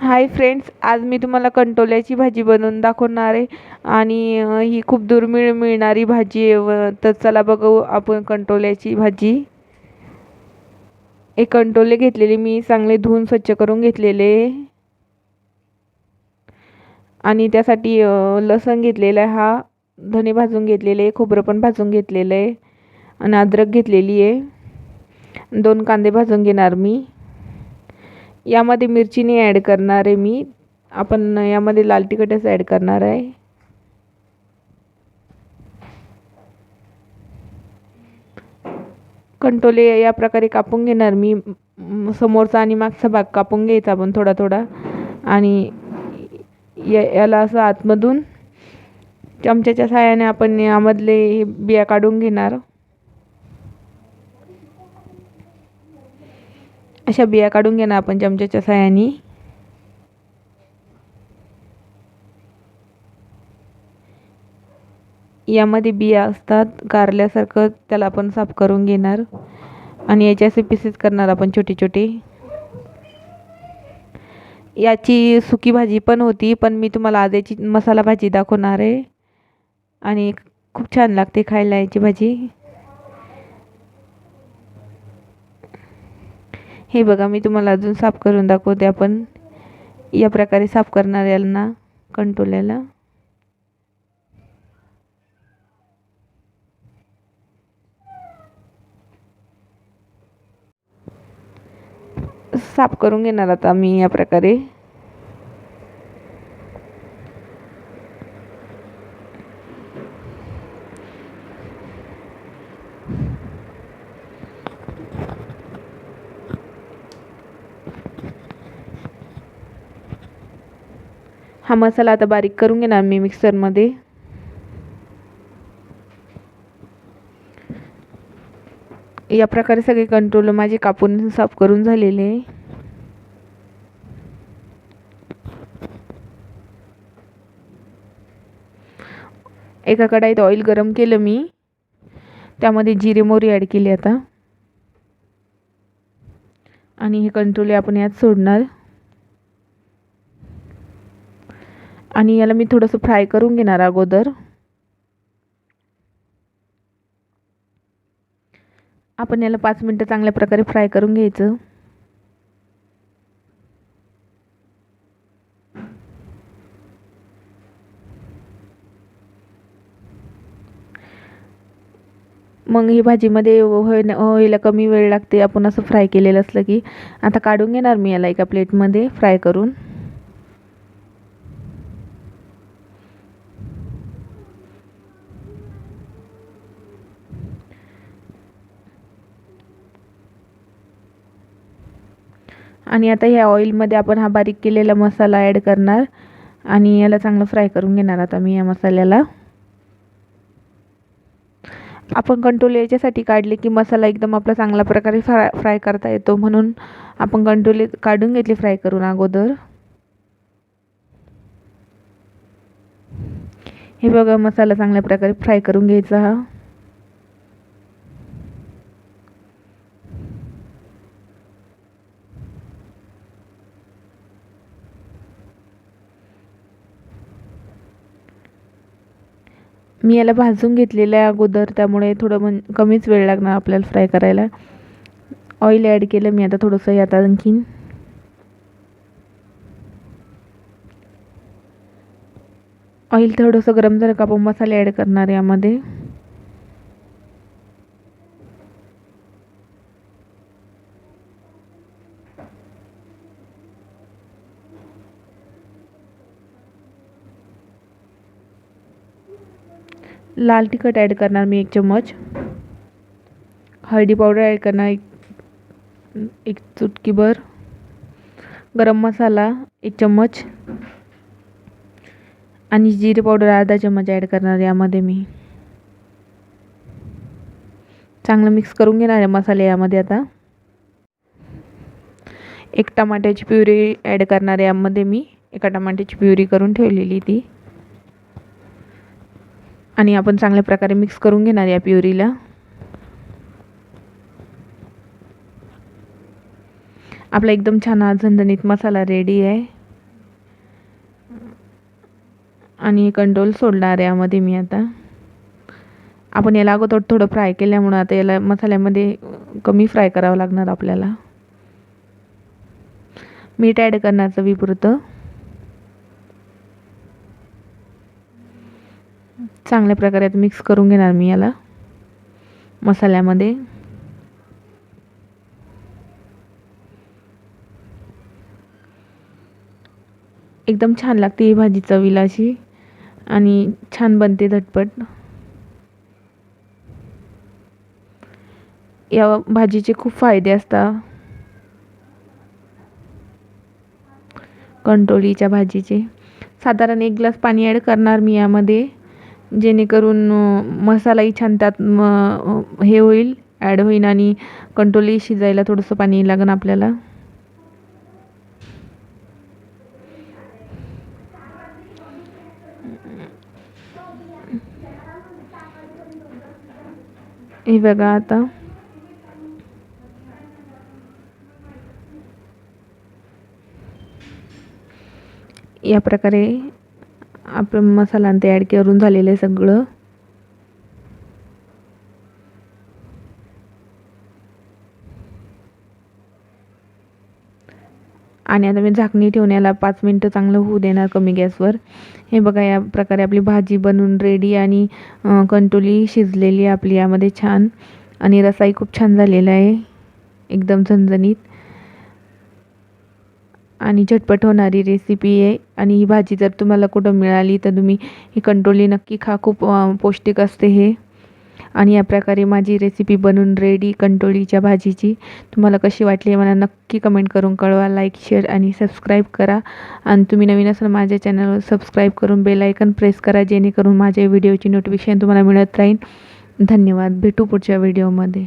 Hi friends, आज मी तुम्हाला कंटोल्याची भाजी बनवून दाखवणार आहे. आणि ही खूप दुर्मिळ मिळणारी भाजी आहे. तर चला बघू आपण कंटोल्याची भाजी. एक कंटोले घेतलेले मी चांगले धुवून स्वच्छ करून घेतलेले. आणि त्यासाठी लसूण घेतलेला आहे, हा धने भाजून घेतलेले, खोबरं पण भाजून घेतलेलं आहे आणि अद्रक घेतलेली आहे. 2 कांदे भाजून घेणार मी. यामध्ये मिरची नाही ॲड करणार आहे मी. आपण यामध्ये लाल तिखटच ॲड करणार आहे. कंटोले या प्रकारे कापून घेणार मी. समोरचा आणि मागचा भाग कापून घ्यायचा आपण थोडा थोडा. आणि याला असं आतमधून चमच्याच्या साहाय्याने आपण यामधले बिया काढून घेणार. अशा बिया काढून घेणार आपण चमच्याच्या साहाय्याने. यामध्ये बिया असतात कारल्यासारखं, त्याला आपण साफ करून घेणार आणि याचे असे पीसेस करणार आपण छोटे छोटे. याची सुकी भाजी पण होती, पण मी तुम्हाला आज याची मसाला भाजी दाखवणार आहे आणि खूप छान लागते खायला याची भाजी. हे बघा, मी तुम्हाला अजून साफ करून दाखवते. आपण या प्रकारे साफ करणार यांना, कंटोल्याला. साफ करून घेणार आता मी या प्रकारे. हा मसाला आता बारीक करून घेणार मी मिक्सरमध्ये. या प्रकारे सगळे कंटोले माझे कापून साफ करून झालेले. एका कढईत ऑइल गरम केलं मी, त्यामध्ये जिरे मोहरी ॲड केली आता. आणि हे कंटोले आपण यात सोडणार आणि याला मी थोडंसं फ्राय करून घेणार अगोदर. आपण याला 5 मिनिटं चांगल्या प्रकारे फ्राय करून घ्यायचं. मग ही भाजीमध्ये व्हायला कमी वेळ लागते आपण असं फ्राय केलेलं असलं की. आता काढून घेणार मी याला एका प्लेटमध्ये फ्राय करून. आणि आता ह्या ऑइलमध्ये आपण हा बारीक केलेला मसाला ॲड करणार आणि याला चांगलं फ्राय करून घेणार आता मी या मसाल्याला. आपण कंटोले याच्यासाठी काढले की मसाला एकदम आपला चांगल्या प्रकारे फ्राय करता येतो, म्हणून आपण कंटोले काढून घेतले फ्राय करून अगोदर. हे बघा, मसाला चांगल्या प्रकारे फ्राय करून घ्यायचा हा. मी याला भाजून घेतलेलं आहे अगोदर, त्यामुळे थोडं कमीच वेळ लागणार आपल्याला फ्राय करायला. ऑइल ॲड केलं मी आता थोडंसं यात आणखीन. ऑइल थोडंसं गरम झालं का आपण मसाले ॲड करणार यामध्ये. लाल तिखट ॲड करणार मी 1 चम्मच. हळदी पावडर ॲड करणार एक चुटकीभर. गरम मसाला 1 चम्मच आणि जिरे पावडर अर्धा चम्मच ॲड करणार यामध्ये मी. चांगलं मिक्स करून घेणार आहे मसाले यामध्ये. आता 1 टमाट्याची प्युरी ॲड करणार यामध्ये मी. एका टमाट्याची प्युरी करून ठेवलेली ती. आणि आपण चांगल्या प्रकारे मिक्स करून घेणार या प्युरीला. आपला एकदम छान झणझणीत मसाला रेडी आहे. आणि कंट्रोल सोडणार आहे यामध्ये मी आता. आपण याला अगोदर थोडं फ्राय केल्यामुळं आता याला मसाल्यामध्ये कमी फ्राय करावं लागणार आपल्याला. मीठ ॲड करणार चवीपुरतं. चांगल्या प्रकारे आता मिक्स करून घेणार मी याला मसाल्यामध्ये. एकदम छान लागते ही भाजी चवीला अशी आणि छान बनते झटपट. या भाजीचे खूप फायदे असतात, कंटोलीच्या भाजीचे. साधारण 1 ग्लास पाणी ॲड करणार मी यामध्ये, जेणेकरून मसालाही छान त्यात हे होईल, ॲड होईल आणि कंटोली शिजायला थोडंसं पाणी लागेल आपल्याला. हे बघा आता या प्रकारे आपण मसाला ते ॲड करून झालेलं आहे सगळं. आणि आता मी झाकणी ठेवून याला 5 मिनटं चांगलं होऊ देणार कमी गॅसवर. हे बघा या प्रकारे आपली भाजी बनवून रेडी आणि कंटोली शिजलेली आहे आपली यामध्ये छान. आणि रसाही खूप छान झालेला आहे, एकदम झणझणीत आणि झटपट होणारी रेसिपी आहे. आणि ही भाजी जर तुम्हाला कुठं मिळाली तर तुम्ही ही कंटोली नक्की खा, खूप पौष्टिक असते हे. आणि या प्रकारे माझी रेसिपी बनवून रेडी कंटोलीच्या भाजीची. तुम्हाला कशी वाटली मला नक्की कमेंट करून कळवा. लाईक, शेअर आणि सबस्क्राईब करा. आणि तुम्ही नवीन असाल माझ्या चॅनलवर सबस्क्राईब करून बेल आयकन प्रेस करा, जेणेकरून माझ्या व्हिडिओची नोटिफिकेशन तुम्हाला मिळत राहील. धन्यवाद. भेटू पुढच्या व्हिडिओमध्ये.